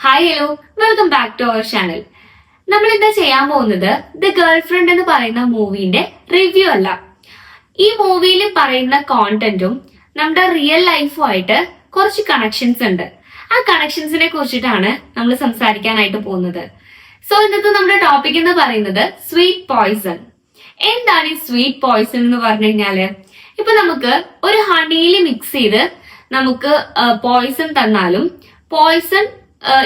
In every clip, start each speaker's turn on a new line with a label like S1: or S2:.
S1: Hi hello welcome back to our channel. നമ്മൾ ഇന്ന് ചെയ്യാൻ പോകുന്നത് ദ ഗേൾ ഫ്രണ്ട് എന്ന് പറയുന്ന മൂവിന്റെ റിവ്യൂ അല്ല. ഈ മൂവിയിൽ പറയുന്ന കോണ്ടന്റും നമ്മുടെ റിയൽ ലൈഫുമായിട്ട് കുറച്ച് കണക്ഷൻസ് ഉണ്ട്. ആ കണക്ഷൻസിനെ കുറിച്ചിട്ടാണ് നമ്മൾ സംസാരിക്കാനായിട്ട് പോകുന്നത്. സോ ഇന്നത്തെ നമ്മുടെ ടോപ്പിക് എന്ന് പറയുന്നത് സ്വീറ്റ് പോയ്സൺ. എന്താണ് ഈ സ്വീറ്റ് പോയ്സൺ എന്ന് പറഞ്ഞു കഴിഞ്ഞാല്, ഇപ്പൊ നമുക്ക് ഒരു ഹണിയിൽ മിക്സ് ചെയ്ത് നമുക്ക് പോയ്സൺ തന്നാലും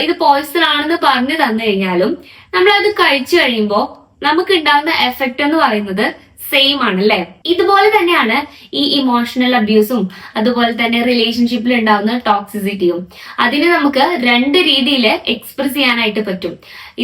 S1: ഇത് പോയ്സൺ ആണെന്ന് പറഞ്ഞു തന്നു കഴിഞ്ഞാലും നമ്മൾ അത് കഴിച്ചു കഴിയുമ്പോൾ നമുക്ക് ഉണ്ടാകുന്ന എഫക്റ്റ് എന്ന് പറയുന്നത് സെയിം ആണ് അല്ലെ. ഇതുപോലെ തന്നെയാണ് ഈ ഇമോഷണൽ അബ്യൂസും അതുപോലെ തന്നെ റിലേഷൻഷിപ്പിൽ ഉണ്ടാവുന്ന ടോക്സിസിറ്റിയും. അതിന് നമുക്ക് രണ്ട് രീതിയിൽ എക്സ്പ്രസ് ചെയ്യാനായിട്ട് പറ്റും.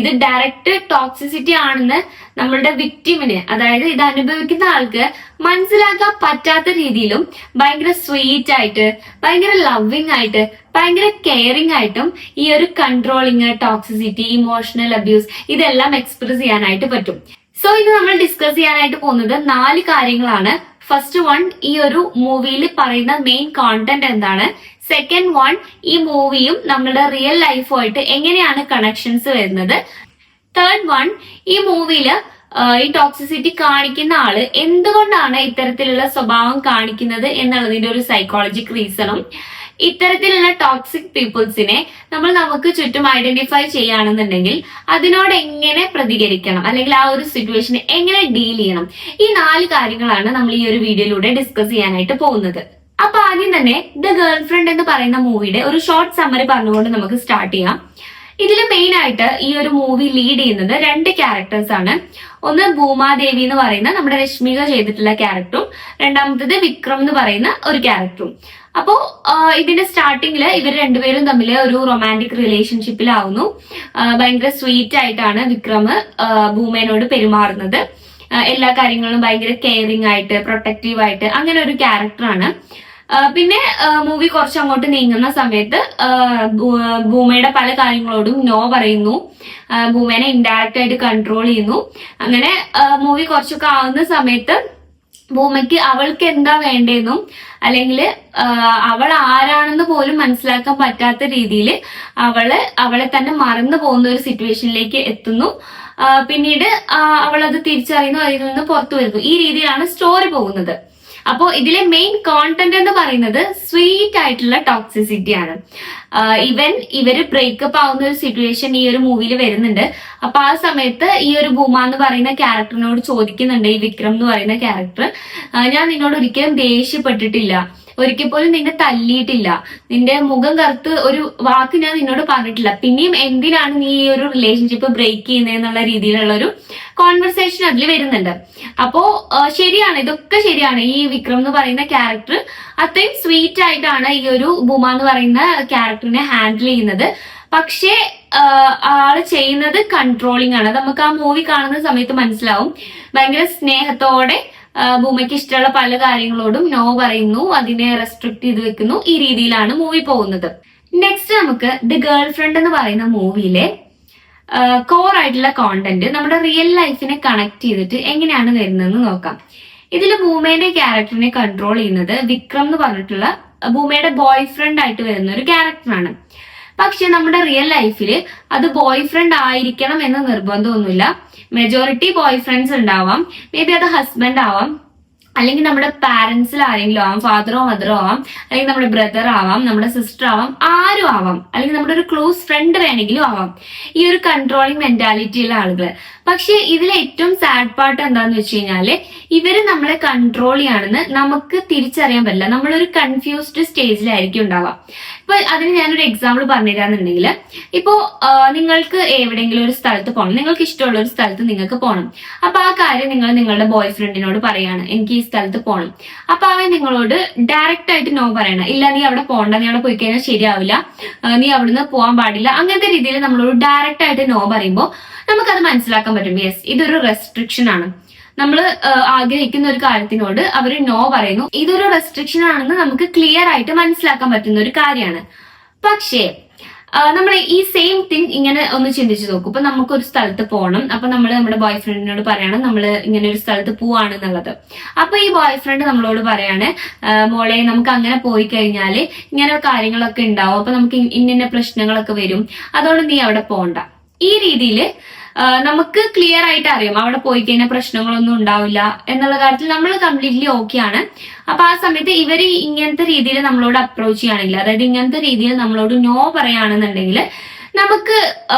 S1: ഇത് ഡയറക്റ്റ് ടോക്സിസിറ്റി ആണെന്ന് നമ്മളുടെ വിക്ടിമിന്, അതായത് ഇത് അനുഭവിക്കുന്ന ആൾക്ക് മനസ്സിലാക്കാൻ പറ്റാത്ത രീതിയിലും ഭയങ്കര സ്വീറ്റ് ആയിട്ട്, ഭയങ്കര ലവിങ് ആയിട്ട്, ഭയങ്കര കെയറിങ് ആയിട്ടും ഈ ഒരു കൺട്രോളിങ്, ടോക്സിസിറ്റി, ഇമോഷണൽ അബ്യൂസ് ഇതെല്ലാം എക്സ്പ്രസ് ചെയ്യാനായിട്ട് പറ്റും. സോ ഇത് നമ്മൾ ഡിസ്കസ് ചെയ്യാനായിട്ട് പോകുന്നത് 4 കാര്യങ്ങളാണ്. ഫസ്റ്റ് വൺ, ഈ ഒരു മൂവിയിൽ പറയുന്ന മെയിൻ കോണ്ടന്റ് എന്താണ്. സെക്കൻഡ് വൺ, ഈ മൂവിയും നമ്മുടെ റിയൽ ലൈഫുമായിട്ട് എങ്ങനെയാണ് കണക്ഷൻസ് വരുന്നത്. തേർഡ് വൺ, ഈ മൂവിയില് ഈ ടോക്സിസിറ്റി കാണിക്കുന്ന ആള് എന്തുകൊണ്ടാണ് ഇത്തരത്തിലുള്ള സ്വഭാവം കാണിക്കുന്നത് എന്നുള്ളതിന്റെ ഒരു സൈക്കോളജിക് റീസണും. ഇത്തരത്തിലുള്ള ടോക്സിക് പീപ്പിൾസിനെ നമുക്ക് ചുറ്റും ഐഡന്റിഫൈ ചെയ്യുകയാണെന്നുണ്ടെങ്കിൽ അതിനോട് എങ്ങനെ പ്രതികരിക്കണം, അല്ലെങ്കിൽ ആ ഒരു സിറ്റുവേഷനെ എങ്ങനെ ഡീൽ ചെയ്യണം. ഈ 4 കാര്യങ്ങളാണ് നമ്മൾ ഈ ഒരു വീഡിയോയിലൂടെ ഡിസ്കസ് ചെയ്യാനായിട്ട് പോകുന്നത്. അപ്പൊ ആദ്യം തന്നെ ദ ഗേൾ ഫ്രണ്ട് എന്ന് പറയുന്ന മൂവിയുടെ ഒരു ഷോർട്ട് സമ്മറി പറഞ്ഞുകൊണ്ട് നമുക്ക് സ്റ്റാർട്ട് ചെയ്യാം. ഇതിൽ മെയിൻ ആയിട്ട് ഈ ഒരു മൂവി ലീഡ് ചെയ്യുന്നത് 2 ക്യാരക്ടേഴ്സ് ആണ്. ഒന്ന് ഭൂമാദേവി എന്ന് പറയുന്ന നമ്മുടെ രശ്മിക ചെയ്തിട്ടുള്ള ക്യാരക്ടറും രണ്ടാമത്തേത് വിക്രം എന്ന് പറയുന്ന ഒരു ക്യാരക്ടറും. അപ്പോ ഇതിന്റെ സ്റ്റാർട്ടിങ്ങില് ഇവർ രണ്ടുപേരും തമ്മിൽ ഒരു റൊമാൻറ്റിക് റിലേഷൻഷിപ്പിലാവുന്നു. ഭയങ്കര സ്വീറ്റ് ആയിട്ടാണ് വിക്രം ഭൂമേനോട് പെരുമാറുന്നത്. എല്ലാ കാര്യങ്ങളും ഭയങ്കര കെയറിങ് ആയിട്ട്, പ്രൊട്ടക്റ്റീവ് ആയിട്ട്, അങ്ങനെ ഒരു ക്യാരക്ടറാണ്. പിന്നെ മൂവി കുറച്ച് അങ്ങോട്ട് നീങ്ങുന്ന സമയത്ത് ഭൂമയുടെ പല കാര്യങ്ങളോടും നോ പറയുന്നു. ഭൂമേനെ ഇൻഡയറക്റ്റ് ആയിട്ട് കൺട്രോൾ ചെയ്യുന്നു. അങ്ങനെ മൂവി കുറച്ചൊക്കെ ആവുന്ന സമയത്ത് ഭൂമയ്ക്ക് അവൾക്ക് എന്താ വേണ്ടതെന്നും അല്ലെങ്കിൽ അവൾ ആരാണെന്ന് പോലും മനസ്സിലാക്കാൻ പറ്റാത്ത രീതിയിൽ അവളെ തന്നെ മറന്നു പോകുന്ന ഒരു സിറ്റുവേഷനിലേക്ക് എത്തുന്നു. പിന്നീട് അവൾ അത് തിരിച്ചറിയുന്നു, അതിൽ നിന്ന് പുറത്തു വരുന്നു. ഈ രീതിയിലാണ് സ്റ്റോറി പോകുന്നത്. അപ്പോ ഇതിലെ മെയിൻ കോണ്ടന്റ് എന്ന് പറയുന്നത് സ്വീറ്റ് ആയിട്ടുള്ള ടോക്സിസിറ്റി ആണ്. ഇവര് ബ്രേക്കപ്പ് ആവുന്ന ഒരു സിറ്റുവേഷൻ ഈ ഒരു മൂവിയിൽ വരുന്നുണ്ട്. അപ്പൊ ആ സമയത്ത് ഈ ഒരു ഭൂമ എന്ന് പറയുന്ന ക്യാരക്ടറിനോട് ചോദിക്കുന്നുണ്ട്, ഈ വിക്രം എന്ന് പറയുന്ന ക്യാരക്ടർ, ഞാൻ നിന്നോട് ഒരിക്കലും ദേഷ്യപ്പെട്ടിട്ടില്ല, ഒരിക്കൽ പോലും നിന്നെ തല്ലിയിട്ടില്ല, നിന്റെ മുഖം കറുത്ത് ഒരു വാക്ക് ഞാൻ നിന്നോട് പറഞ്ഞിട്ടില്ല, പിന്നെയും എന്തിനാണ് നീ ഈ ഒരു റിലേഷൻഷിപ്പ് ബ്രേക്ക് ചെയ്യുന്നതെന്നുള്ള രീതിയിലുള്ള ഒരു കോൺവെർസേഷൻ അതിൽ വരുന്നുണ്ട്. അപ്പോ ശരിയാണ്, ഇതൊക്കെ ശരിയാണ്. ഈ വിക്രം എന്ന് പറയുന്ന ക്യാരക്ടർ അത്രയും സ്വീറ്റ് ആയിട്ടാണ് ഈ ഒരു ഭൂമ എന്ന് പറയുന്ന ക്യാരക്ടറിനെ ഹാൻഡിൽ ചെയ്യുന്നത്. പക്ഷേ ആള് ചെയ്യുന്നത് കൺട്രോളിങ് ആണ്. നമുക്ക് ആ മൂവി കാണുന്ന സമയത്ത് മനസ്സിലാവും. ഭയങ്കര സ്നേഹത്തോടെ ഭൂമിക്ക് ഇഷ്ടമുള്ള പല കാര്യങ്ങളോടും നോ പറയുന്നു, അതിനെ റെസ്ട്രിക്ട് ചെയ്ത് വെക്കുന്നു. ഈ രീതിയിലാണ് മൂവി പോകുന്നത്. നെക്സ്റ്റ് നമുക്ക് ദ ഗേൾ ഫ്രണ്ട് എന്ന് പറയുന്ന മൂവിയിലെ കോർ ആയിട്ടുള്ള കോണ്ടന്റ് നമ്മുടെ റിയൽ ലൈഫിനെ കണക്ട് ചെയ്തിട്ട് എങ്ങനെയാണ് വരുന്നതെന്ന് നോക്കാം. ഇതിൽ ഭൂമയുടെ ക്യാരക്ടറിനെ കൺട്രോൾ ചെയ്യുന്നത് വിക്രം എന്ന് പറഞ്ഞിട്ടുള്ള ഭൂമയുടെ ബോയ് ഫ്രണ്ട് ആയിട്ട് വരുന്ന ഒരു ക്യാരക്ടറാണ്. പക്ഷെ നമ്മുടെ റിയൽ ലൈഫിൽ അത് ബോയ് ഫ്രണ്ട് ആയിരിക്കണം എന്ന് നിർബന്ധമൊന്നുമില്ല. മെജോറിറ്റി ബോയ് ഫ്രണ്ട്സ് ഉണ്ടാവാം, മേ ബി അത് ഹസ്ബൻഡ് ആവാം, അല്ലെങ്കിൽ നമ്മുടെ പാരന്റ്സിൽ ആരെങ്കിലും ആവാം, ഫാദറോ മദറോ ആവാം, അല്ലെങ്കിൽ നമ്മുടെ ബ്രദർ ആവാം, നമ്മുടെ സിസ്റ്റർ ആവാം, ആരും ആവാം, അല്ലെങ്കിൽ നമ്മുടെ ഒരു ക്ലോസ് ഫ്രണ്ട് വേണമെങ്കിലും ആവാം, ഈ ഒരു കൺട്രോളിങ് മെന്റാലിറ്റിയുള്ള ആളുകൾ. പക്ഷെ ഇതിലെ ഏറ്റവും സാഡ് പാർട്ട് എന്താന്ന് വെച്ച് കഴിഞ്ഞാല്, ഇവര് നമ്മളെ കൺട്രോൾ ചെയ്യാണെന്ന് നമുക്ക് തിരിച്ചറിയാൻ പറ്റില്ല. നമ്മളൊരു കൺഫ്യൂസ്ഡ് സ്റ്റേജിലായിരിക്കും ഉണ്ടാവാം. ഇപ്പൊ അതിന് ഞാനൊരു എക്സാമ്പിൾ പറഞ്ഞുതരാന്നുണ്ടെങ്കിൽ, ഇപ്പോ നിങ്ങൾക്ക് എവിടെയെങ്കിലും ഒരു സ്ഥലത്ത് പോകണം, നിങ്ങൾക്ക് ഇഷ്ടമുള്ള ഒരു സ്ഥലത്ത് നിങ്ങൾക്ക് പോകണം. അപ്പൊ ആ കാര്യം നിങ്ങൾ നിങ്ങളുടെ ബോയ് ഫ്രണ്ടിനോട് പറയാണ്, എനിക്ക് ഈ സ്ഥലത്ത് പോകണം. അപ്പൊ അവൻ നിങ്ങളോട് ഡയറക്റ്റ് ആയിട്ട് നോ പറയണം, ഇല്ല നീ അവിടെ പോകണ്ട, നീ അവിടെ പോയി കഴിഞ്ഞാൽ ശരിയാവില്ല, നീ അവിടുന്ന് പോകാൻ പാടില്ല, അങ്ങനത്തെ രീതിയിൽ നമ്മളോട് ഡയറക്റ്റ് ആയിട്ട് നോ പറയുമ്പോൾ നമുക്കത് മനസ്സിലാക്കാൻ പറ്റും, യെസ് ഇതൊരു റെസ്ട്രിക്ഷൻ ആണ്. നമ്മൾ ആഗ്രഹിക്കുന്ന ഒരു കാര്യത്തിനോട് അവർ നോ പറയുന്നു, ഇതൊരു റെസ്ട്രിക്ഷൻ ആണെന്ന് നമുക്ക് ക്ലിയർ ആയിട്ട് മനസ്സിലാക്കാൻ പറ്റുന്ന ഒരു കാര്യമാണ്. പക്ഷേ നമ്മൾ ഈ സെയിം തിങ് ഇങ്ങനെ ഒന്ന് ചിന്തിച്ചു നോക്കും. ഇപ്പൊ നമുക്കൊരു സ്ഥലത്ത് പോകണം, അപ്പൊ നമ്മൾ നമ്മുടെ ബോയ് ഫ്രണ്ടിനോട് പറയണം നമ്മൾ ഇങ്ങനെ ഒരു സ്ഥലത്ത് പോവാണെന്നുള്ളത്. അപ്പൊ ഈ ബോയ് ഫ്രണ്ട് നമ്മളോട് പറയാണ്, മോളെ നമുക്ക് അങ്ങനെ പോയി കഴിഞ്ഞാല് ഇങ്ങനെ കാര്യങ്ങളൊക്കെ ഉണ്ടാവും, അപ്പൊ നമുക്ക് ഇന്ന പ്രശ്നങ്ങളൊക്കെ വരും, അതുകൊണ്ട് നീ അവിടെ പോണ്ട. ഈ രീതിയിൽ നമുക്ക് ക്ലിയർ ആയിട്ട് അറിയാം അവിടെ പോയി കഴിഞ്ഞാൽ പ്രശ്നങ്ങളൊന്നും ഉണ്ടാവില്ല എന്നുള്ള കാര്യത്തിൽ നമ്മൾ കംപ്ലീറ്റ്ലി ഓക്കെ ആണ്. അപ്പൊ ആ സമയത്ത് ഇവര് ഇങ്ങനത്തെ രീതിയിൽ നമ്മളോട് അപ്രോച്ച് ചെയ്യുകയാണെങ്കിൽ, അതായത് ഇങ്ങനത്തെ രീതിയിൽ നമ്മളോട് നോ പറയുകയാണെന്നുണ്ടെങ്കിൽ നമുക്ക്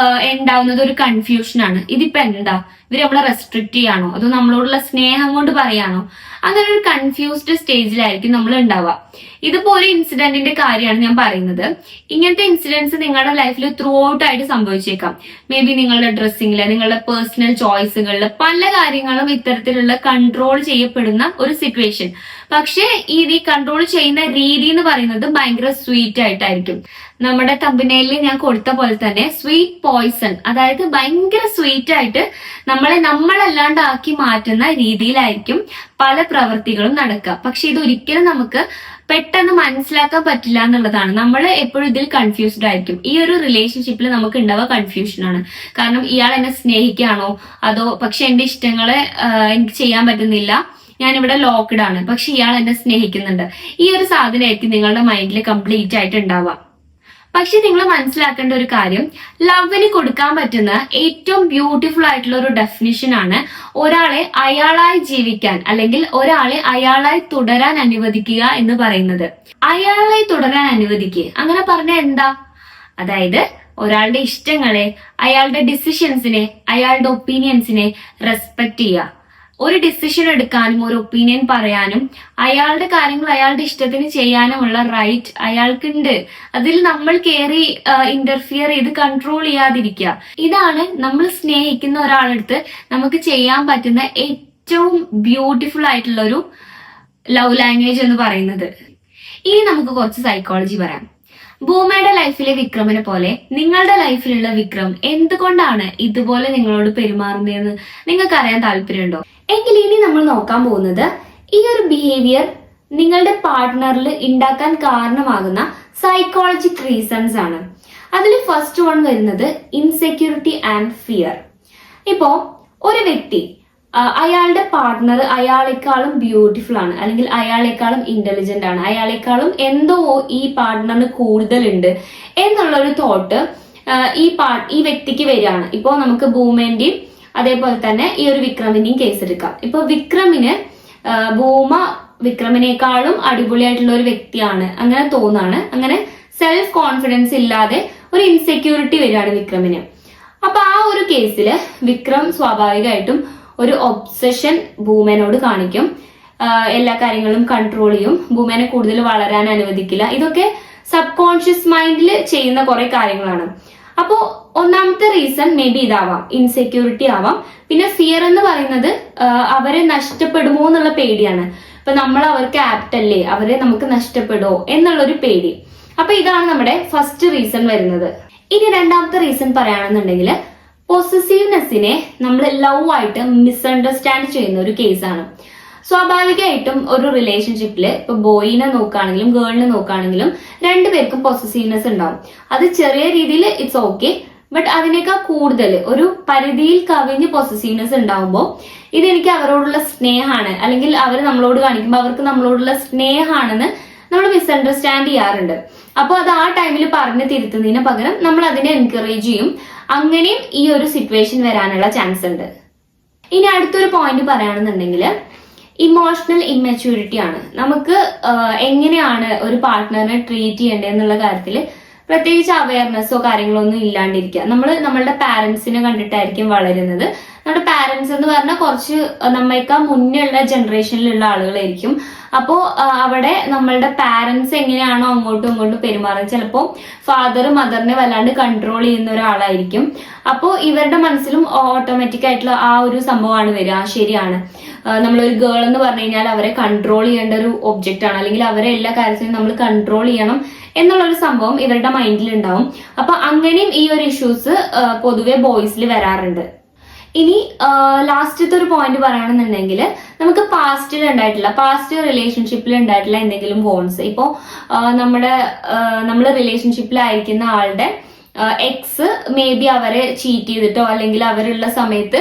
S1: ഉണ്ടാവുന്നത് ഒരു കൺഫ്യൂഷനാണ്. ഇതിപ്പോ എന്താ, ഇവര് നമ്മളെ റെസ്ട്രിക്ട് ചെയ്യാണോ അതോ നമ്മളോടുള്ള സ്നേഹം കൊണ്ട് പറയാണോ? അങ്ങനെ ഒരു കൺഫ്യൂസ്ഡ് സ്റ്റേജിലായിരിക്കും നമ്മൾ ഉണ്ടാവുക. ഇതിപ്പോ ഒരു ഇൻസിഡന്റിന്റെ കാര്യമാണ് ഞാൻ പറയുന്നത്. ഇങ്ങനത്തെ ഇൻസിഡൻസ് നിങ്ങളുടെ ലൈഫിൽ ത്രൂ ഔട്ട് ആയിട്ട് സംഭവിച്ചേക്കാം. മേ ബി നിങ്ങളുടെ ഡ്രസ്സിങ്ങില്, നിങ്ങളുടെ പേഴ്സണൽ ചോയ്സുകളിൽ പല കാര്യങ്ങളും ഇത്തരത്തിലുള്ള കൺട്രോൾ ചെയ്യപ്പെടുന്ന ഒരു സിറ്റുവേഷൻ. പക്ഷെ ഈ കൺട്രോൾ ചെയ്യുന്ന രീതി എന്ന് പറയുന്നത് ഭയങ്കര സ്വീറ്റ് ആയിട്ടായിരിക്കും. നമ്മുടെ തമ്പനയിൽ ഞാൻ കൊടുത്ത പോലെ തന്നെ സ്വീറ്റ് പോയ്സൺ, അതായത് ഭയങ്കര സ്വീറ്റ് ആയിട്ട് നമ്മളല്ലാണ്ടാക്കി മാറ്റുന്ന രീതിയിലായിരിക്കും പല പ്രവൃത്തികളും നടക്കുക. പക്ഷെ ഇതൊരിക്കലും നമുക്ക് പെട്ടെന്ന് മനസ്സിലാക്കാൻ പറ്റില്ല എന്നുള്ളതാണ്. നമ്മൾ എപ്പോഴും ഇതിൽ കൺഫ്യൂസ്ഡ് ആയിരിക്കും. ഈ ഒരു റിലേഷൻഷിപ്പിൽ നമുക്ക് ഉണ്ടാവുക കൺഫ്യൂഷൻ ആണ്. കാരണം ഇയാൾ എന്നെ സ്നേഹിക്കുകയാണോ അതോ പക്ഷെ എന്റെ ഇഷ്ടങ്ങളെ എനിക്ക് ചെയ്യാൻ പറ്റുന്നില്ല, ഞാനിവിടെ ലോക്ക്ഡ് ആണ്, പക്ഷെ ഇയാൾ എന്നെ സ്നേഹിക്കുന്നുണ്ട്. ഈ ഒരു സാധനമായിരിക്കും നിങ്ങളുടെ മൈൻഡിൽ കംപ്ലീറ്റ് ആയിട്ട് ഉണ്ടാവുക. പക്ഷെ നിങ്ങൾ മനസ്സിലാക്കേണ്ട ഒരു കാര്യം, ലവിന് കൊടുക്കാൻ പറ്റുന്ന ഏറ്റവും ബ്യൂട്ടിഫുൾ ആയിട്ടുള്ള ഒരു ഡെഫിനിഷൻ ആണ് ഒരാളെ അയാളായി ജീവിക്കാൻ അല്ലെങ്കിൽ ഒരാളെ അയാളായി തുടരാൻ അനുവദിക്കുക എന്ന് പറയുന്നത്. അയാളായി തുടരാൻ അനുവദിക്കുക അങ്ങനെ പറഞ്ഞാൽ എന്താ? അതായത് ഒരാളുടെ ഇഷ്ടങ്ങളെ, അയാളുടെ ഡിസിഷൻസിനെ, അയാളുടെ ഒപ്പീനിയൻസിനെ റെസ്പെക്ട് ചെയ്യുക. ഒരു ഡിസിഷൻ എടുക്കാനും ഒരു ഒപ്പീനിയൻ പറയാനും അയാളുടെ കാര്യങ്ങൾ അയാളുടെ ഇഷ്ടത്തിന് ചെയ്യാനുമുള്ള റൈറ്റ് അയാൾക്കുണ്ട്. അതിൽ നമ്മൾ കയറി ഇന്റർഫിയർ ചെയ്ത് കൺട്രോൾ ചെയ്യാതിരിക്കുക. ഇതാണ് നമ്മൾ സ്നേഹിക്കുന്ന ഒരാളടുത്ത് നമുക്ക് ചെയ്യാൻ പറ്റുന്ന ഏറ്റവും ബ്യൂട്ടിഫുൾ ആയിട്ടുള്ള ഒരു ലവ് ലാംഗ്വേജ് എന്ന് പറയുന്നത്. ഇനി നമുക്ക് കുറച്ച് സൈക്കോളജി പറയാം. ഭൂമയുടെ ലൈഫിലെ വിക്രമിനെ പോലെ നിങ്ങളുടെ ലൈഫിലുള്ള വിക്രം എന്തുകൊണ്ടാണ് ഇതുപോലെ നിങ്ങളോട് പെരുമാറുന്നതെന്ന് നിങ്ങൾക്ക് അറിയാൻ താല്പര്യമുണ്ടോ? എങ്കിൽ ഇനി നമ്മൾ നോക്കാൻ പോകുന്നത് ഈ ഒരു ബിഹേവിയർ നിങ്ങളുടെ പാർട്ട്ണറിൽ ഉണ്ടാക്കാൻ കാരണമാകുന്ന സൈക്കോളജിക് റീസൺസ് ആണ്. അതിൽ ഫസ്റ്റ് വൺ വരുന്നത് ഇൻസെക്യൂരിറ്റി ആൻഡ് ഫിയർ. ഇപ്പോ ഒരു വ്യക്തി അയാളുടെ പാർട്ട്ണർ അയാളെക്കാളും ബ്യൂട്ടിഫുൾ ആണ്, അല്ലെങ്കിൽ അയാളെക്കാളും ഇന്റലിജന്റ് ആണ്, അയാളെക്കാളും എന്തോ ഈ പാർട്ട്ണറിന് കൂടുതലുണ്ട് എന്നുള്ള ഒരു തോട്ട് ഈ വ്യക്തിക്ക് വരികയാണ്. ഇപ്പോ നമുക്ക് ഭൂമേന്റെയും അതേപോലെ തന്നെ ഈ ഒരു വിക്രമിന്റെയും കേസ് എടുക്കാം. ഇപ്പൊ ഭൂമ വിക്രമിനേക്കാളും അടിപൊളിയായിട്ടുള്ള ഒരു വ്യക്തിയാണ് അങ്ങനെ തോന്നാണ്. അങ്ങനെ സെൽഫ് കോൺഫിഡൻസ് ഇല്ലാതെ ഒരു ഇൻസെക്യൂരിറ്റി വരികയാണ് വിക്രമിന്. അപ്പൊ ആ ഒരു കേസില് വിക്രം സ്വാഭാവികമായിട്ടും ഒരു ഒബ്സഷൻ ഭൂമേനോട് കാണിക്കും. എല്ലാ കാര്യങ്ങളും കൺട്രോൾ ചെയ്യും, ഭൂമേനെ കൂടുതൽ വളരാൻ അനുവദിക്കില്ല. ഇതൊക്കെ സബ് കോൺഷ്യസ് മൈൻഡിൽ ചെയ്യുന്ന കുറെ കാര്യങ്ങളാണ്. അപ്പോ ഒന്നാമത്തെ റീസൺ മേ ബി ഇതാവാം, ഇൻസെക്യൂരിറ്റി ആവാം. പിന്നെ ഫിയർ എന്ന് പറയുന്നത് അവരെ നഷ്ടപ്പെടുമോ എന്നുള്ള പേടിയാണ്. ഇപ്പൊ നമ്മൾ അവർക്ക് ആപ്റ്റ് അല്ലേ, അവരെ നമുക്ക് നഷ്ടപ്പെടുമോ എന്നുള്ളൊരു പേടി. അപ്പൊ ഇതാണ് നമ്മുടെ ഫസ്റ്റ് റീസൺ വരുന്നത്. ഇനി രണ്ടാമത്തെ റീസൺ പറയുകയാണെന്നുണ്ടെങ്കിൽ പൊസസീവ്നെസ്സിനെ നമ്മൾ ലവ് ആയിട്ട് മിസ്അണ്ടർസ്റ്റാൻഡ് ചെയ്യുന്ന ഒരു കേസാണ്. സ്വാഭാവികമായിട്ടും ഒരു റിലേഷൻഷിപ്പിൽ ഇപ്പൊ ബോയിനെ നോക്കുകയാണെങ്കിലും ഗേളിനെ നോക്കുകയാണെങ്കിലും രണ്ടുപേർക്കും പൊസസീവ്നെസ് ഉണ്ടാവും. അത് ചെറിയ രീതിയിൽ ഇറ്റ്സ് ഓക്കെ, ബട്ട് അതിനേക്കാൾ കൂടുതൽ ഒരു പരിധിയിൽ കവിഞ്ഞ് പൊസസീവ്നെസ് ഉണ്ടാവുമ്പോൾ ഇതെനിക്ക് അവരോടുള്ള സ്നേഹമാണ്, അല്ലെങ്കിൽ അവർ നമ്മളോട് കാണിക്കുമ്പോൾ അവർക്ക് നമ്മളോടുള്ള സ്നേഹമാണെന്ന് നമ്മൾ മിസ്അണ്ടർസ്റ്റാൻഡ് ചെയ്യാറുണ്ട്. അപ്പോൾ അത് ആ ടൈമിൽ പറഞ്ഞ് തിരുത്തുന്നതിന് പകരം നമ്മൾ അതിനെ എൻകറേജ് ചെയ്യും. അങ്ങനെയും ഈ ഒരു സിറ്റുവേഷൻ വരാനുള്ള ചാൻസ് ഉണ്ട്. ഇനി അടുത്തൊരു പോയിന്റ് പറയുകയാണെന്നുണ്ടെങ്കിൽ ഇമോഷണൽ ഇമ്മച്യൂരിറ്റി ആണ്. നമുക്ക് എങ്ങനെയാണ് ഒരു പാർട്ട്ണറിനെ ട്രീറ്റ് ചെയ്യേണ്ടത് എന്നുള്ള കാര്യത്തിൽ പ്രത്യേകിച്ച് അവയർനെസ്സോ കാര്യങ്ങളോ ഒന്നും ഇല്ലാണ്ടിരിക്കുക. നമ്മളുടെ പാരന്റ്സിനെ കണ്ടിട്ടായിരിക്കും വളരുന്നത്. നമ്മുടെ പാരന്റ്സ് എന്ന് പറഞ്ഞാൽ കുറച്ച് നമ്മൾക്ക് മുന്നേ ഉള്ള ജനറേഷനിലുള്ള ആളുകളായിരിക്കും. അപ്പോ അവിടെ നമ്മളുടെ പാരന്റ്സ് എങ്ങനെയാണോ അങ്ങോട്ടും ഇങ്ങോട്ടും പെരുമാറുന്നത്, ചിലപ്പോൾ ഫാദർ മദറിനെ വല്ലാണ്ട് കൺട്രോൾ ചെയ്യുന്ന ഒരാളായിരിക്കും. അപ്പോ ഇവരുടെ മനസ്സിലും ഓട്ടോമാറ്റിക് ആയിട്ടുള്ള ആ ഒരു സംഭവമാണ് വരിക. ശരിയാണ്, നമ്മളൊരു ഗേൾ എന്ന് പറഞ്ഞു കഴിഞ്ഞാൽ അവരെ കൺട്രോൾ ചെയ്യേണ്ട ഒരു ഒബ്ജക്റ്റ് ആണ്, അല്ലെങ്കിൽ അവരെ എല്ലാ കാര്യത്തിലും നമ്മൾ കൺട്രോൾ ചെയ്യണം എന്നുള്ളൊരു സംഭവം ഇവരുടെ മൈൻഡിൽ ഉണ്ടാവും. അപ്പൊ അങ്ങനെയും ഈ ഒരു ഇഷ്യൂസ് പൊതുവെ ബോയ്സിൽ വരാറുണ്ട്. ഇനി ലാസ്റ്റത്തെ ഒരു പോയിന്റ് പറയുകയാണെന്നുണ്ടെങ്കിൽ നമുക്ക് പാസ്റ്റ് റിലേഷൻഷിപ്പിൽ ഉണ്ടായിട്ടുള്ള എന്തെങ്കിലും ബോൺസ്, ഇപ്പോ നമ്മൾ റിലേഷൻഷിപ്പിലായിരിക്കുന്ന ആളുടെ എക്സ് മേ ബി അവരെ ചീറ്റ് ചെയ്തിട്ടോ അല്ലെങ്കിൽ അവരുള്ള സമയത്ത്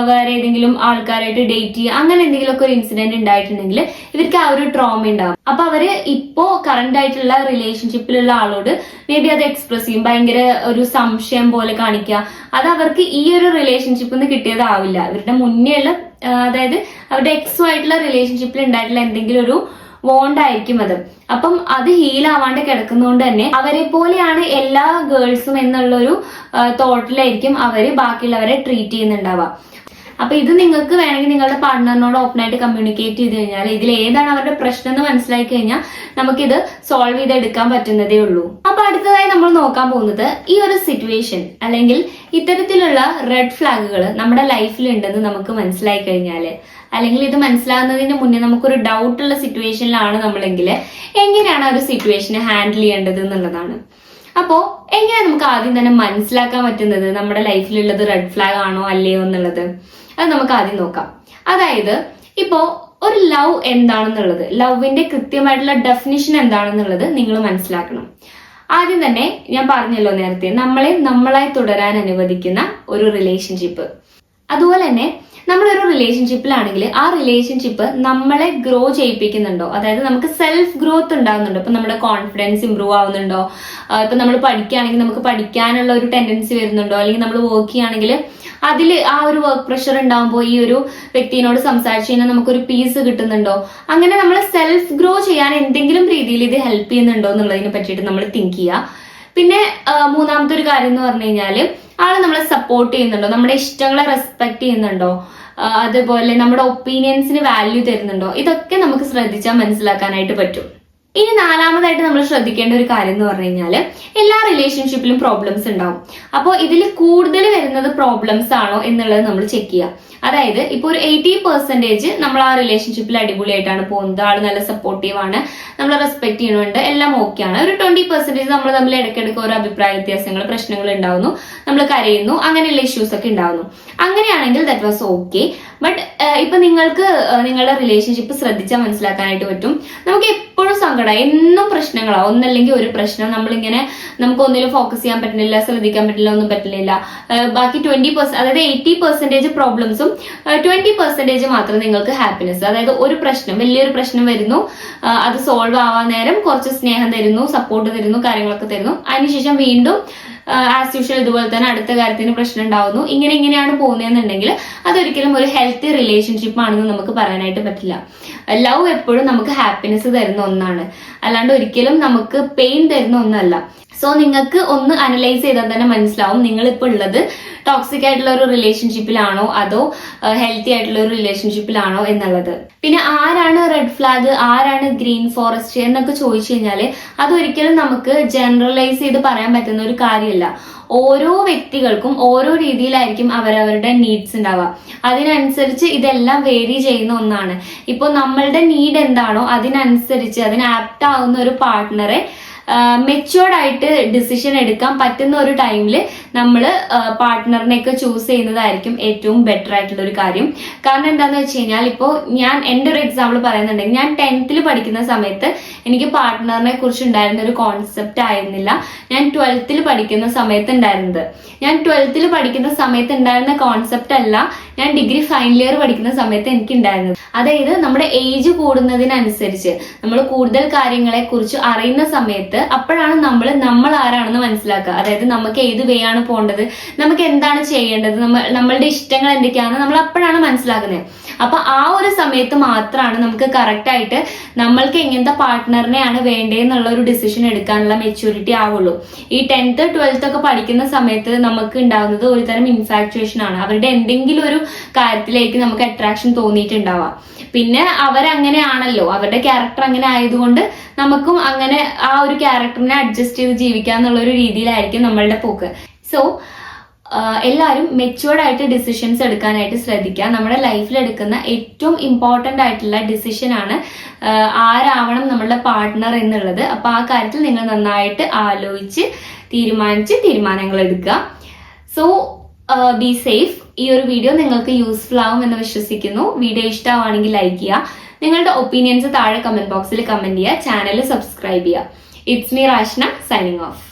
S1: വേറെ ഏതെങ്കിലും ആൾക്കാരായിട്ട് ഡേറ്റ് ചെയ്യുക, അങ്ങനെ എന്തെങ്കിലുമൊക്കെ ഒരു ഇൻസിഡന്റ് ഉണ്ടായിട്ടുണ്ടെങ്കിൽ ഇവർക്ക് ആ ഒരു ട്രോമ ഉണ്ടാവും. അപ്പൊ അവര് ഇപ്പോ കറന്റ് ആയിട്ടുള്ള റിലേഷൻഷിപ്പിലുള്ള ആളോട് മേ ബി അത് എക്സ്പ്രസ് ചെയ്യും, ഭയങ്കര ഒരു സംശയം പോലെ കാണിക്കുക. അത് അവർക്ക് ഈ ഒരു റിലേഷൻഷിപ്പിൽ നിന്ന് കിട്ടിയതാവില്ല. ഇവരുടെ മുന്നേ ഉള്ള അതായത് അവരുടെ എക്സുമായിട്ടുള്ള റിലേഷൻഷിപ്പിൽ ഉണ്ടായിട്ടുള്ള എന്തെങ്കിലും ഒരു വോണ്ടായിരിക്കും അത്. അപ്പം അത് ഹീൽ ആവാണ്ട് കിടക്കുന്നതുകൊണ്ട് തന്നെ അവരെ പോലെയാണ് എല്ലാ ഗേൾസും എന്നുള്ളൊരു തോട്ടിലായിരിക്കും അവര് ബാക്കിയുള്ളവരെ ട്രീറ്റ് ചെയ്യുന്നുണ്ടാവുക. അപ്പൊ ഇത് നിങ്ങൾക്ക് വേണമെങ്കിൽ നിങ്ങളുടെ പാർട്ട്ണറിനോട് ഓപ്പൺ ആയിട്ട് കമ്മ്യൂണിക്കേറ്റ് ചെയ്ത് കഴിഞ്ഞാൽ ഇതിൽ ഏതാണ് അവരുടെ പ്രശ്നം എന്ന് മനസ്സിലാക്കി കഴിഞ്ഞാൽ നമുക്കിത് സോൾവ് ചെയ്തെടുക്കാൻ പറ്റുന്നതേ ഉള്ളൂ. അപ്പൊ അടുത്തതായി നമ്മൾ നോക്കാൻ പോകുന്നത് ഈ ഒരു സിറ്റുവേഷൻ അല്ലെങ്കിൽ ഇത്തരത്തിലുള്ള റെഡ് ഫ്ലാഗുകൾ നമ്മുടെ ലൈഫിൽ ഉണ്ടെന്ന് നമുക്ക് മനസ്സിലായി കഴിഞ്ഞാല്, അല്ലെങ്കിൽ ഇത് മനസ്സിലാകുന്നതിന് മുന്നേ നമുക്കൊരു ഡൗട്ട് ഉള്ള സിറ്റുവേഷനിലാണ് നമ്മളെങ്കിൽ എങ്ങനെയാണ് ആ ഒരു സിറ്റുവേഷനെ ഹാൻഡിൽ ചെയ്യേണ്ടത് എന്നുള്ളതാണ്. അപ്പോ എങ്ങനെ നമുക്ക് ആദ്യം തന്നെ മനസ്സിലാക്കാൻ പറ്റുന്നത് നമ്മുടെ ലൈഫിലുള്ളത് റെഡ് ഫ്ലാഗ് ആണോ അല്ലയോ എന്നുള്ളത്, അത് നമുക്ക് ആദ്യം നോക്കാം. അതായത് ഇപ്പോ ഒരു ലവ് എന്താണെന്നുള്ളത്, ലവിന്റെ കൃത്യമായിട്ടുള്ള ഡെഫിനിഷൻ എന്താണെന്നുള്ളത് നിങ്ങൾ മനസ്സിലാക്കണം. ആദ്യം തന്നെ ഞാൻ പറഞ്ഞല്ലോ നേരത്തെ, നമ്മളെ നമ്മളായി തുടരാൻ അനുവദിക്കുന്ന ഒരു റിലേഷൻഷിപ്പ്. അതുപോലെ തന്നെ നമ്മളൊരു റിലേഷൻഷിപ്പിലാണെങ്കിൽ ആ റിലേഷൻഷിപ്പ് നമ്മളെ ഗ്രോ ചെയ്യിപ്പിക്കുന്നുണ്ടോ, അതായത് നമുക്ക് സെൽഫ് ഗ്രോത്ത് ഉണ്ടാകുന്നുണ്ടോ, ഇപ്പൊ നമ്മുടെ കോൺഫിഡൻസ് ഇമ്പ്രൂവ് ആവുന്നുണ്ടോ, ഇപ്പൊ നമ്മൾ പഠിക്കുകയാണെങ്കിൽ നമുക്ക് പഠിക്കാനുള്ള ഒരു ടെൻഡൻസി വരുന്നുണ്ടോ, അല്ലെങ്കിൽ നമ്മൾ വർക്ക് ചെയ്യുകയാണെങ്കിൽ അതിൽ ആ ഒരു വർക്ക് പ്രഷർ ഉണ്ടാകുമ്പോൾ ഈ ഒരു വ്യക്തിയോട് സംസാരിച്ചു കഴിഞ്ഞാൽ നമുക്കൊരു പീസ് കിട്ടുന്നുണ്ടോ, അങ്ങനെ നമ്മൾ സെൽഫ് ഗ്രോ ചെയ്യാൻ എന്തെങ്കിലും രീതിയിൽ ഇത് ഹെൽപ്പ് ചെയ്യുന്നുണ്ടോ എന്നുള്ളതിനെ പറ്റിയിട്ട് നമ്മൾ തിങ്ക് ചെയ്യുക. പിന്നെ മൂന്നാമത്തെ ഒരു കാര്യം എന്ന് പറഞ്ഞു കഴിഞ്ഞാൽ ആള് നമ്മളെ സപ്പോർട്ട് ചെയ്യുന്നുണ്ടോ, നമ്മുടെ ഇഷ്ടങ്ങളെ റെസ്പെക്ട് ചെയ്യുന്നുണ്ടോ, അതുപോലെ നമ്മുടെ ഒപ്പീനിയൻസിന് വാല്യൂ തരുന്നുണ്ടോ, ഇതൊക്കെ നമുക്ക് ശ്രദ്ധിച്ചാൽ മനസ്സിലാക്കാനായിട്ട് പറ്റും. ഇനി നാലാമതായിട്ട് നമ്മൾ ശ്രദ്ധിക്കേണ്ട ഒരു കാര്യം എന്ന് പറഞ്ഞു കഴിഞ്ഞാല് എല്ലാ റിലേഷൻഷിപ്പിലും പ്രോബ്ലംസ് ഉണ്ടാവും. അപ്പോൾ ഇതിൽ കൂടുതൽ വരുന്നത് പ്രോബ്ലംസ് ആണോ എന്നുള്ളത് നമ്മൾ ചെക്ക് ചെയ്യുക. അതായത് ഇപ്പൊ ഒരു 80% നമ്മൾ ആ റിലേഷൻഷിപ്പിൽ അടിപൊളിയായിട്ടാണ് പോകുന്നത്, ആള് നല്ല സപ്പോർട്ടീവ് ആണ്, നമ്മളെ റെസ്പെക്ട് ചെയ്യുന്നുണ്ട്, എല്ലാം ഓക്കെയാണ്. ഒരു 20% നമ്മൾ തമ്മിൽ ഇടയ്ക്കിടയ്ക്ക് ഓരോ അഭിപ്രായ വ്യത്യാസങ്ങൾ, പ്രശ്നങ്ങൾ ഉണ്ടാവുന്നു, നമ്മൾ കരയുന്നു, അങ്ങനെയുള്ള ഇഷ്യൂസ് ഒക്കെ ഉണ്ടാവുന്നു. അങ്ങനെയാണെങ്കിൽ ദാറ്റ് വാസ് ഓക്കെ. ബട്ട് ഇപ്പൊ നിങ്ങൾക്ക് നിങ്ങളുടെ റിലേഷൻഷിപ്പ് ശ്രദ്ധിച്ചാൽ മനസ്സിലാക്കാനായിട്ട് പറ്റും, നമുക്ക് എപ്പോഴും സങ്കടം, എന്നും പ്രശ്നങ്ങളാണ്. ഒന്നല്ലെങ്കിൽ ഒരു പ്രശ്നം, നമ്മളിങ്ങനെ നമുക്ക് ഒന്നിലും ഫോക്കസ് ചെയ്യാൻ പറ്റുന്നില്ല, ശ്രദ്ധിക്കാൻ പറ്റില്ല, ഒന്നും പറ്റുന്നില്ല. ബാക്കി 20%, അതായത് 80% പ്രോബ്ലംസും 20% മാത്രം നിങ്ങൾക്ക് ഹാപ്പിനെസ്. അതായത് ഒരു പ്രശ്നം, വലിയൊരു പ്രശ്നം വരുന്നു, അത് സോൾവ് ആവാൻ നേരം കുറച്ച് സ്നേഹം തരുന്നു, സപ്പോർട്ട് തരുന്നു, കാര്യങ്ങളൊക്കെ തരുന്നു, അതിനുശേഷം വീണ്ടും ആസ് യൂഷ്വൽ ഇതുപോലെ തന്നെ അടുത്ത കാര്യത്തിന് പ്രശ്നം ഉണ്ടാവുന്നു. ഇങ്ങനെയാണ് പോകുന്നതെന്നുണ്ടെങ്കിൽ അതൊരിക്കലും ഒരു ഹെൽത്തി റിലേഷൻഷിപ്പ് ആണെന്ന് നമുക്ക് പറയാനായിട്ട് പറ്റില്ല. ലവ് എപ്പോഴും നമുക്ക് ഹാപ്പിനെസ് തരുന്ന ഒന്നാണ്, അല്ലാണ്ട് ഒരിക്കലും നമുക്ക് പെയിൻ തരുന്ന ഒന്നല്ല. സോ നിങ്ങൾക്ക് ഒന്ന് അനലൈസ് ചെയ്താൽ തന്നെ മനസ്സിലാവും നിങ്ങൾ ഇപ്പോൾ ഉള്ളത് ടോക്സിക് ആയിട്ടുള്ള ഒരു റിലേഷൻഷിപ്പിലാണോ അതോ ഹെൽത്തി ആയിട്ടുള്ള ഒരു റിലേഷൻഷിപ്പിലാണോ എന്നുള്ളത്. പിന്നെ ആരാണ് റെഡ് ഫ്ലാഗ്, ആരാണ് ഗ്രീൻ ഫോറസ്റ്റ് എന്നൊക്കെ ചോദിച്ചു കഴിഞ്ഞാല് അതൊരിക്കലും നമുക്ക് ജനറലൈസ് ചെയ്ത് പറയാൻ പറ്റുന്ന ഒരു കാര്യമല്ല. ഓരോ വ്യക്തികൾക്കും ഓരോ രീതിയിലായിരിക്കും അവരവരുടെ നീഡ്സ് ഉണ്ടാവുക. അതിനനുസരിച്ച് ഇതെല്ലാം വേരി ചെയ്യുന്ന ഒന്നാണ്. ഇപ്പൊ നമ്മളുടെ നീഡ് എന്താണോ അതിനനുസരിച്ച് അതിന് ആപ്റ്റ് ആവുന്ന ഒരു പാർട്ട്ണറെ മെച്ചുവേർഡ് ആയിട്ട് ഡിസിഷൻ എടുക്കാൻ പറ്റുന്ന ഒരു ടൈമിൽ നമ്മൾ പാർട്ട്ണറിനെയൊക്കെ ചൂസ് ചെയ്യുന്നതായിരിക്കും ഏറ്റവും ബെറ്റർ ആയിട്ടുള്ള ഒരു കാര്യം. കാരണം എന്താണെന്ന് വെച്ച് കഴിഞ്ഞാൽ ഇപ്പോൾ ഞാൻ എൻ്റെ ഒരു എക്സാമ്പിൾ പറയുന്നുണ്ടെങ്കിൽ ഞാൻ 10th പഠിക്കുന്ന സമയത്ത് എനിക്ക് പാർട്ട്ണറിനെ കുറിച്ച് ഉണ്ടായിരുന്ന ഒരു കോൺസെപ്റ്റ് ആയിരുന്നില്ല ഞാൻ 12th പഠിക്കുന്ന സമയത്ത് ഉണ്ടായിരുന്നത്. ഞാൻ 12th പഠിക്കുന്ന സമയത്ത് ഉണ്ടായിരുന്ന കോൺസെപ്റ്റ് അല്ല ഞാൻ ഡിഗ്രി ഫൈനൽ ഇയർ പഠിക്കുന്ന സമയത്ത് എനിക്ക് ഉണ്ടായിരുന്നത്. അതായത് നമ്മുടെ ഏജ് കൂടുന്നതിനനുസരിച്ച് നമ്മൾ കൂടുതൽ കാര്യങ്ങളെ കുറിച്ച് അറിയുന്ന സമയത്ത് അപ്പോഴാണ് നമ്മൾ ആരാണെന്ന് മനസ്സിലാക്കുക. അതായത് നമുക്ക് ഏത് വേ ആണ് പോകേണ്ടത്, നമുക്ക് എന്താണ് ചെയ്യേണ്ടത്, നമ്മളുടെ ഇഷ്ടങ്ങൾ എന്തൊക്കെയാണെന്ന് നമ്മൾ അപ്പോഴാണ് മനസ്സിലാക്കുന്നത്. അപ്പൊ ആ ഒരു സമയത്ത് മാത്രമാണ് നമുക്ക് കറക്റ്റ് ആയിട്ട് നമ്മൾക്ക് എങ്ങനത്തെ പാർട്ട്ണറിനെയാണ് വേണ്ടതെന്നുള്ള ഒരു ഡിസിഷൻ എടുക്കാനുള്ള മെച്യൂരിറ്റി ആവുള്ളൂ. ഈ 10th 12th ഒക്കെ പഠിക്കുന്ന സമയത്ത് നമുക്ക് ഉണ്ടാവുന്നത് ഒരു തരം ഇൻഫാക്ച്വേഷൻ ആണ്. അവരുടെ എന്തെങ്കിലും ഒരു കാര്യത്തിലേക്ക് നമുക്ക് അട്രാക്ഷൻ തോന്നിയിട്ടുണ്ടാവാം. പിന്നെ അവരങ്ങനെയാണല്ലോ, അവരുടെ ക്യാരക്ടർ അങ്ങനെ ആയതുകൊണ്ട് നമുക്കും അങ്ങനെ ആ ഒരു ക്യാരക്ടറിനെ അഡ്ജസ്റ്റ് ചെയ്ത് ജീവിക്കുക എന്നുള്ള ഒരു രീതിയിലായിരിക്കും നമ്മളുടെ പോക്ക്. സോ എല്ലാവരും മെച്യൂർഡ് ആയിട്ട് ഡിസിഷൻസ് എടുക്കാനായിട്ട് ശ്രദ്ധിക്കുക. നമ്മുടെ ലൈഫിൽ എടുക്കുന്ന ഏറ്റവും ഇമ്പോർട്ടൻ്റ് ആയിട്ടുള്ള ഡിസിഷൻ ആണ് ആരാവണം നമ്മളുടെ പാർട്ട്ണർ എന്നുള്ളത്. അപ്പൊ ആ കാര്യത്തിൽ നിങ്ങൾ നന്നായിട്ട് ആലോചിച്ച് തീരുമാനങ്ങൾ എടുക്കുക. So be safe. ഈ ഒരു വീഡിയോ നിങ്ങൾക്ക് യൂസ്ഫുൾ ആവും എന്ന് വിശ്വസിക്കുന്നു. വീഡിയോ ഇഷ്ടമാണെങ്കിൽ ലൈക്ക് ചെയ്യുക, നിങ്ങളുടെ ഒപ്പീനിയൻസ് താഴെ കമന്റ് ബോക്സിൽ കമന്റ് ചെയ്യുക, ചാനൽ സബ്സ്ക്രൈബ് ചെയ്യുക. It's me Rashna signing of.